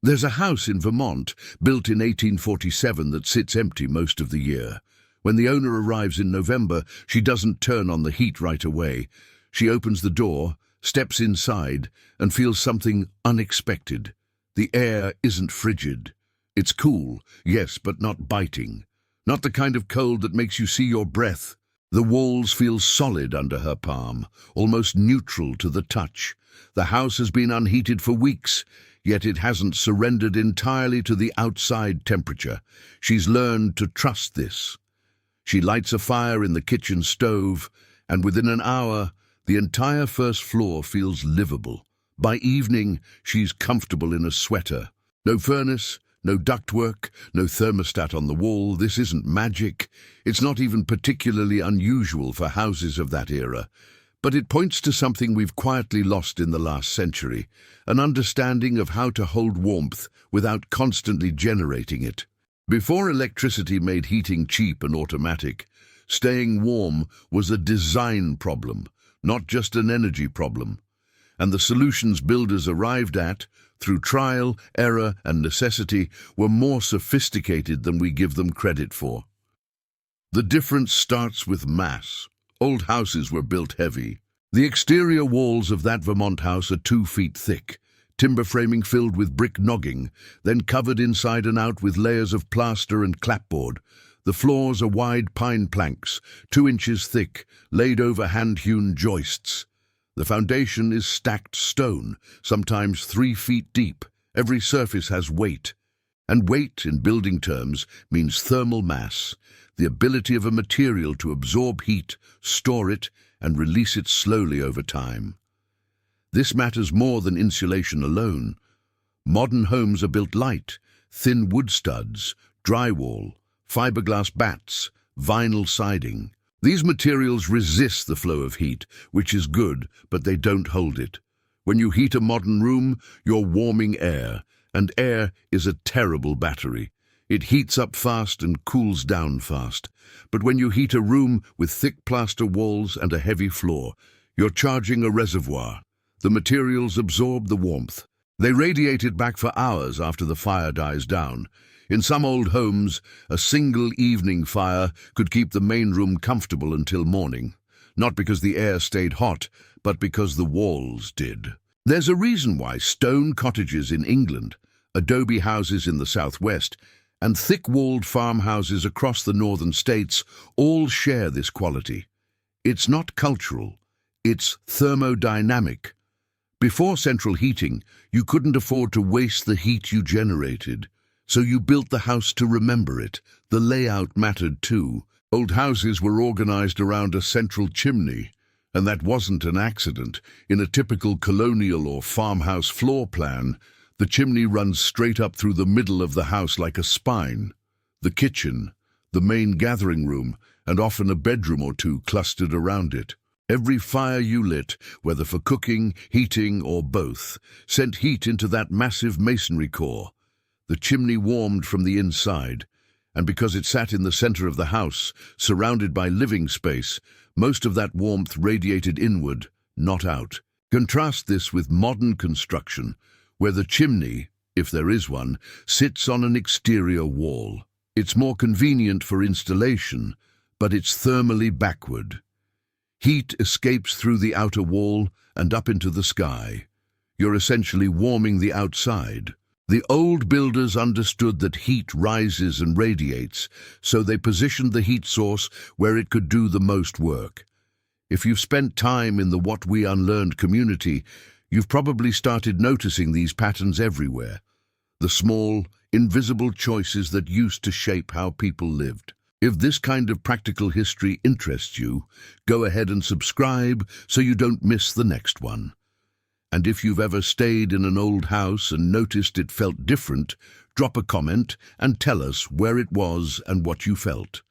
There's a house in Vermont, built in 1847, that sits empty most of the year. When the owner arrives in November, she doesn't turn on the heat right away. She opens the door, steps inside, and feels something unexpected. The air isn't frigid. It's cool, yes, but not biting. Not the kind of cold that makes you see your breath. The walls feel solid under her palm, almost neutral to the touch. The house has been unheated for weeks, yet it hasn't surrendered entirely to the outside temperature. She's learned to trust this. She lights a fire in the kitchen stove, and within an hour, the entire first floor feels livable. By evening, she's comfortable in a sweater. No furnace, no ductwork, no thermostat on the wall. This isn't magic. It's not even particularly unusual for houses of that era. But it points to something we've quietly lost in the last century, an understanding of how to hold warmth without constantly generating it. Before electricity made heating cheap and automatic, staying warm was a design problem, not just an energy problem. And the solutions builders arrived at, through trial, error, and necessity, were more sophisticated than we give them credit for. The difference starts with mass. Old houses were built heavy. The exterior walls of that Vermont house are 2 feet thick, timber framing filled with brick nogging, then covered inside and out with layers of plaster and clapboard. The floors are wide pine planks, 2 inches thick, laid over hand-hewn joists. The foundation is stacked stone, sometimes 3 feet deep. Every surface has weight. And weight, in building terms, means thermal mass, the ability of a material to absorb heat, store it, and release it slowly over time. This matters more than insulation alone. Modern homes are built light, thin wood studs, drywall, fiberglass batts, vinyl siding. These materials resist the flow of heat, which is good, but they don't hold it. When you heat a modern room, you're warming air, and air is a terrible battery. It heats up fast and cools down fast. But when you heat a room with thick plaster walls and a heavy floor, you're charging a reservoir. The materials absorb the warmth. They radiate it back for hours after the fire dies down. In some old homes, a single evening fire could keep the main room comfortable until morning. Not because the air stayed hot, but because the walls did. There's a reason why stone cottages in England, adobe houses in the southwest, and thick-walled farmhouses across the northern states all share this quality. It's not cultural, it's thermodynamic. Before central heating, you couldn't afford to waste the heat you generated, so you built the house to remember it. The layout mattered too. Old houses were organized around a central chimney, and that wasn't an accident. In a typical colonial or farmhouse floor plan, the chimney runs straight up through the middle of the house like a spine. The kitchen, the main gathering room, and often a bedroom or two clustered around it. Every fire you lit, whether for cooking, heating, or both, sent heat into that massive masonry core. The chimney warmed from the inside, and because it sat in the center of the house, surrounded by living space, most of that warmth radiated inward, not out. Contrast this with modern construction, where the chimney, if there is one, sits on an exterior wall. It's more convenient for installation, but it's thermally backward. Heat escapes through the outer wall and up into the sky. You're essentially warming the outside. The old builders understood that heat rises and radiates, so they positioned the heat source where it could do the most work. If you've spent time in the What We Unlearned community, you've probably started noticing these patterns everywhere. The small, invisible choices that used to shape how people lived. If this kind of practical history interests you, go ahead and subscribe so you don't miss the next one. And if you've ever stayed in an old house and noticed it felt different, drop a comment and tell us where it was and what you felt.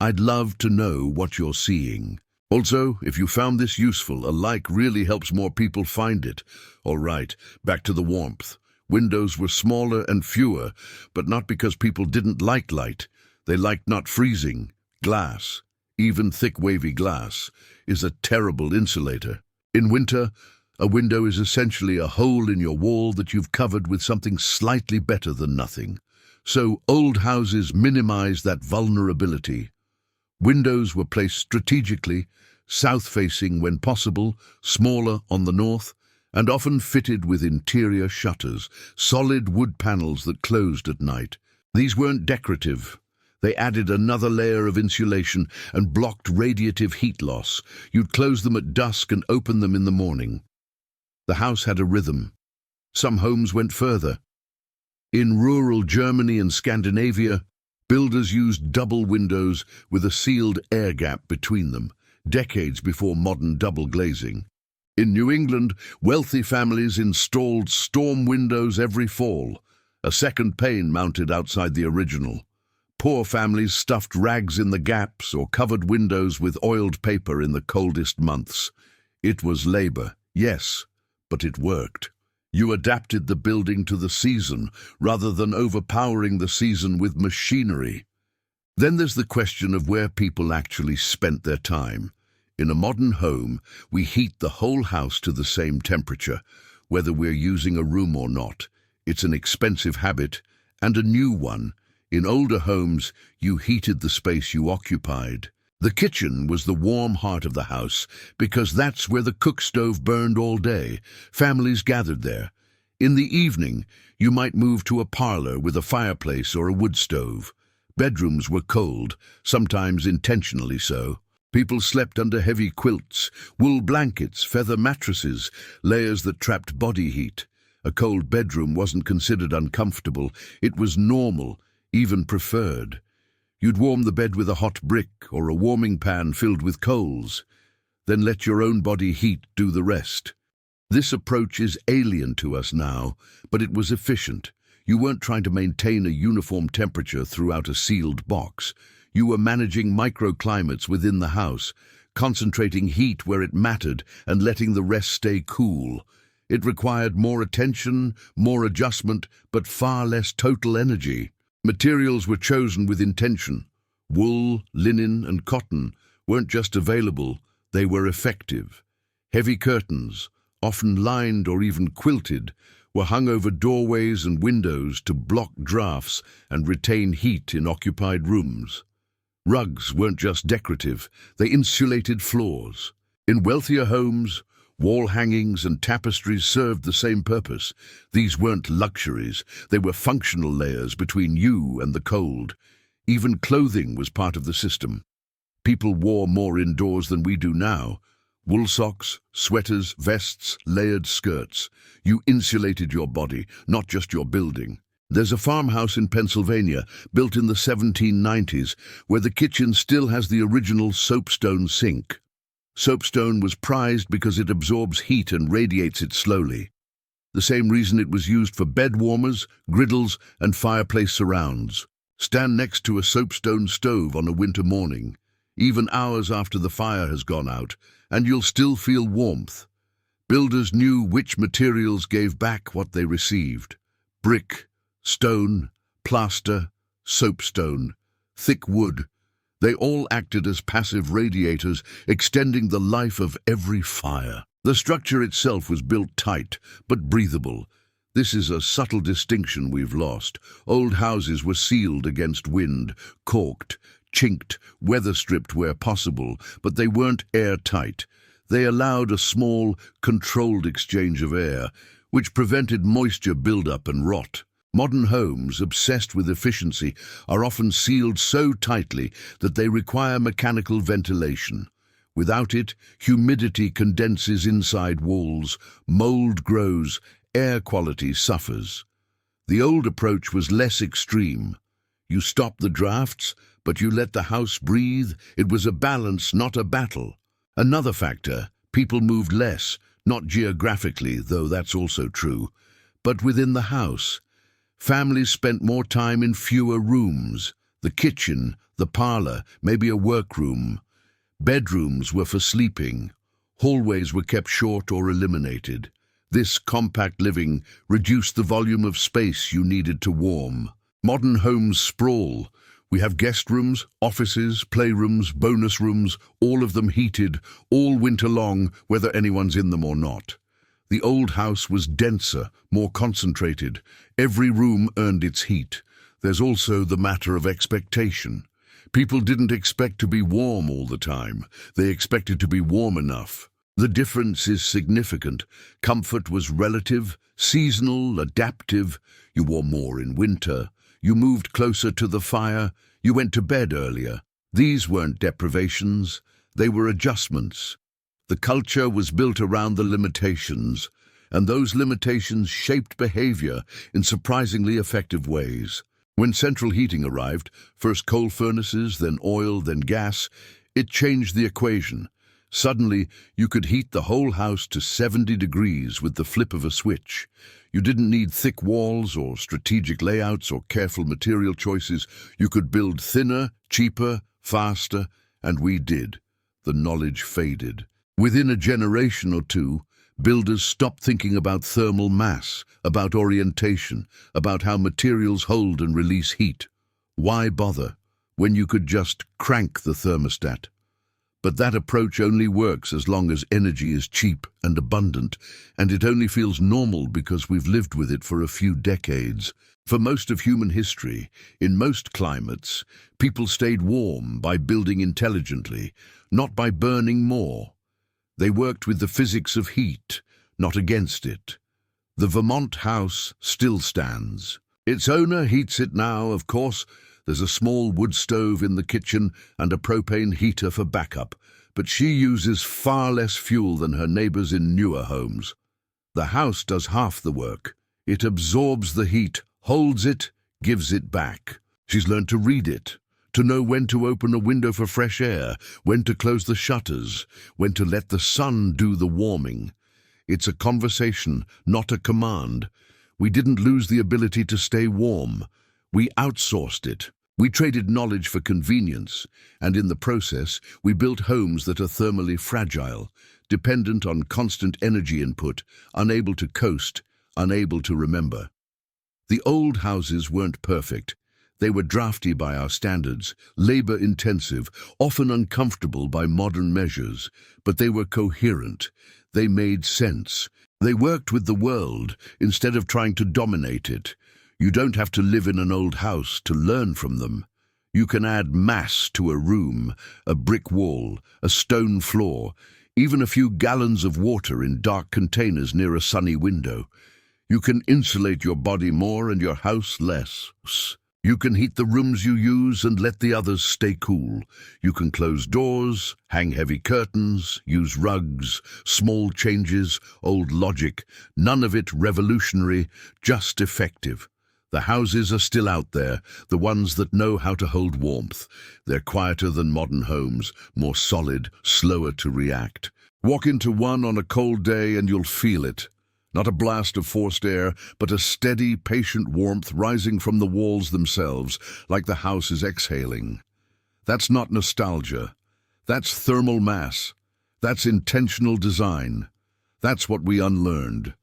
I'd love to know what you're seeing. Also, if you found this useful, a like really helps more people find it. All right, back to the warmth. Windows were smaller and fewer, but not because people didn't like light. They liked not freezing. Glass, even thick wavy glass, is a terrible insulator. In winter, A window is essentially a hole in your wall that you've covered with something slightly better than nothing. So old houses minimize that vulnerability. Windows were placed strategically, south-facing when possible, smaller on the north, and often fitted with interior shutters, solid wood panels that closed at night. These weren't decorative. They added another layer of insulation and blocked radiative heat loss. You'd close them at dusk and open them in the morning. The house had a rhythm. Some homes went further. In rural Germany and Scandinavia, builders used double windows with a sealed air gap between them, decades before modern double glazing. In New England, wealthy families installed storm windows every fall, a second pane mounted outside the original. Poor families stuffed rags in the gaps or covered windows with oiled paper in the coldest months. It was labor, yes, but it worked. You adapted the building to the season rather than overpowering the season with machinery. Then there's the question of where people actually spent their time. In a modern home, we heat the whole house to the same temperature, whether we're using a room or not. It's an expensive habit, and a new one. In older homes, you heated the space you occupied. The kitchen was the warm heart of the house, because that's where the cook stove burned all day. Families gathered there. In the evening, you might move to a parlor with a fireplace or a wood stove. Bedrooms were cold, sometimes intentionally so. People slept under heavy quilts, wool blankets, feather mattresses, layers that trapped body heat. A cold bedroom wasn't considered uncomfortable. It was normal, even preferred. You'd warm the bed with a hot brick or a warming pan filled with coals, then let your own body heat do the rest. This approach is alien to us now, but it was efficient. You weren't trying to maintain a uniform temperature throughout a sealed box. You were managing microclimates within the house, concentrating heat where it mattered and letting the rest stay cool. It required more attention, more adjustment, but far less total energy. Materials were chosen with intention. Wool, linen, and cotton weren't just available, they were effective. Heavy curtains, often lined or even quilted, were hung over doorways and windows to block drafts and retain heat in occupied rooms. Rugs weren't just decorative, they insulated floors. In wealthier homes, wall hangings and tapestries served the same purpose. These weren't luxuries, they were functional layers between you and the cold. Even clothing was part of the system. People wore more indoors than we do now. Wool socks, sweaters, vests, layered skirts. You insulated your body, not just your building. There's a farmhouse in Pennsylvania, built in the 1790s, where the kitchen still has the original soapstone sink. Soapstone was prized because it absorbs heat and radiates it slowly. The same reason it was used for bed warmers, griddles, and fireplace surrounds. Stand next to a soapstone stove on a winter morning, even hours after the fire has gone out, and you'll still feel warmth. Builders knew which materials gave back what they received. Brick, stone, plaster, soapstone, thick wood. They all acted as passive radiators, extending the life of every fire. The structure itself was built tight, but breathable. This is a subtle distinction we've lost. Old houses were sealed against wind, caulked, chinked, weather-stripped where possible, but they weren't airtight. They allowed a small, controlled exchange of air, which prevented moisture buildup and rot. Modern homes, obsessed with efficiency, are often sealed so tightly that they require mechanical ventilation. Without it, humidity condenses inside walls, mold grows, air quality suffers. The old approach was less extreme. You stopped the drafts, but you let the house breathe. It was a balance, not a battle. Another factor, people moved less, not geographically, though that's also true, but within the house. Families spent more time in fewer rooms. The kitchen, the parlor, maybe a workroom. Bedrooms were for sleeping. Hallways were kept short or eliminated. This compact living reduced the volume of space you needed to warm. Modern homes sprawl. We have guest rooms, offices, playrooms, bonus rooms, all of them heated, all winter long, whether anyone's in them or not. The old house was denser, more concentrated. Every room earned its heat. There's also the matter of expectation. People didn't expect to be warm all the time. They expected to be warm enough. The difference is significant. Comfort was relative, seasonal, adaptive. You wore more in winter. You moved closer to the fire. You went to bed earlier. These weren't deprivations. They were adjustments. The culture was built around the limitations, and those limitations shaped behavior in surprisingly effective ways. When central heating arrived, first coal furnaces, then oil, then gas, it changed the equation. Suddenly, you could heat the whole house to 70 degrees with the flip of a switch. You didn't need thick walls or strategic layouts or careful material choices. You could build thinner, cheaper, faster, and we did. The knowledge faded. Within a generation or two, builders stopped thinking about thermal mass, about orientation, about how materials hold and release heat. Why bother when you could just crank the thermostat? But that approach only works as long as energy is cheap and abundant, and it only feels normal because we've lived with it for a few decades. For most of human history, in most climates, people stayed warm by building intelligently, not by burning more. They worked with the physics of heat, not against it. The Vermont house still stands. Its owner heats it now, of course. There's a small wood stove in the kitchen and a propane heater for backup, but she uses far less fuel than her neighbors in newer homes. The house does half the work. It absorbs the heat, holds it, gives it back. She's learned to read it, to know when to open a window for fresh air, when to close the shutters, when to let the sun do the warming. It's a conversation, not a command. We didn't lose the ability to stay warm. We outsourced it. We traded knowledge for convenience, and in the process, we built homes that are thermally fragile, dependent on constant energy input, unable to coast, unable to remember. The old houses weren't perfect. They were drafty by our standards, labor-intensive, often uncomfortable by modern measures, but they were coherent. They made sense. They worked with the world instead of trying to dominate it. You don't have to live in an old house to learn from them. You can add mass to a room, a brick wall, a stone floor, even a few gallons of water in dark containers near a sunny window. You can insulate your body more and your house less. You can heat the rooms you use and let the others stay cool. You can close doors, hang heavy curtains, use rugs, small changes, old logic. None of it revolutionary, just effective. The houses are still out there, the ones that know how to hold warmth. They're quieter than modern homes, more solid, slower to react. Walk into one on a cold day and you'll feel it. Not a blast of forced air, but a steady, patient warmth rising from the walls themselves, like the house is exhaling. That's not nostalgia. That's thermal mass. That's intentional design. That's what we unlearned.